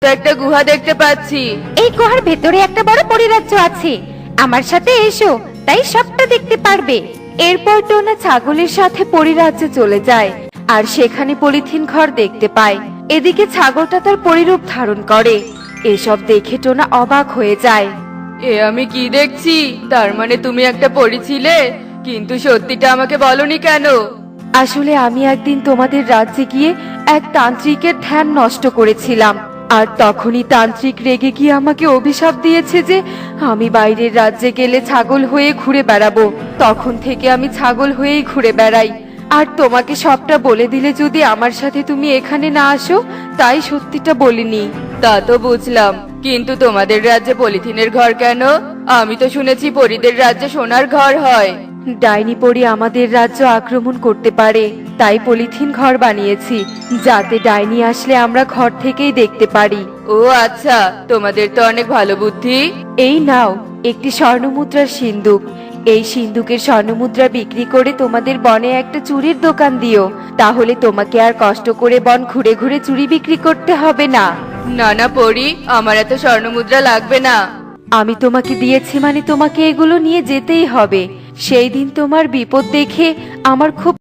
তো একটা গুহা দেখতে পাচ্ছি। এই গুহার ভেতরে একটা বড় পরিরাজ্য আছে, আমার সাথে এসো, তাই সবটা দেখতে পারবে। এরপর টোনা ছাগলের সাথে পরিরাজ্যে চলে যায় আর সেখানে পলিথিন ঘর দেখতে পায়। এদিকে ছাগলটা তার পরিরূপ ধারণ করে। এসব দেখে টোনা অবাক হয়ে যায়। এ আমি কি দেখছি? তার মানে তুমি একটা পরী ছিলে, কিন্তু সত্যিটা আমাকে বলনি কেন? আসলে আমি একদিন তোমাদের রাজ্যে গিয়ে এক তান্ত্রিকের ধ্যান নষ্ট করেছিলাম, আর তখনই তান্ত্রিক রেগে গিয়ে আমাকে অভিশাপ দিয়েছে যে আমি বাইরের রাজ্যে গেলে ছাগল হয়ে ঘুরে বেড়াবো। তখন থেকে আমি ছাগল হয়েই ঘুরে বেড়াই। আর তোমাকে সবটা বলে দিলে যদি আমার সাথে তুমি এখানে না আসো, তাই সত্যিটা বলিনি। তা তো বুঝলাম, কিন্তু তোমাদের রাজ্যে পলিথিনের ঘর কেন? আমি তো শুনেছি পরীদের রাজ্যে সোনার ঘর হয়। ডাইনি পরি আমাদের রাজ্য আক্রমণ করতে পারে, তাই পলিথিন ঘর বানিয়েছি, যাতে ডাইনি আসলে আমরা ঘর থেকেই দেখতে পারি। ও আচ্ছা, তোমাদের তো অনেক ভালো বুদ্ধি। এই নাও একটি স্বর্ণমুদ্রার সিন্দুক। এই সিন্দুকের স্বর্ণমুদ্রা বিক্রি করে তোমাদের বনে একটা চুরির দোকান দিও, তাহলে তোমাকে আর কষ্ট করে বন ঘুরে ঘুরে চুরি বিক্রি করতে হবে না। না না পরী, আমার এত স্বর্ণমুদ্রা লাগবে না। আমি তোমাকে দিয়েছি মানে তোমাকে এগুলো নিয়ে যেতেই হবে। সেই দিন তোমার বিপদ দেখে আমার খুব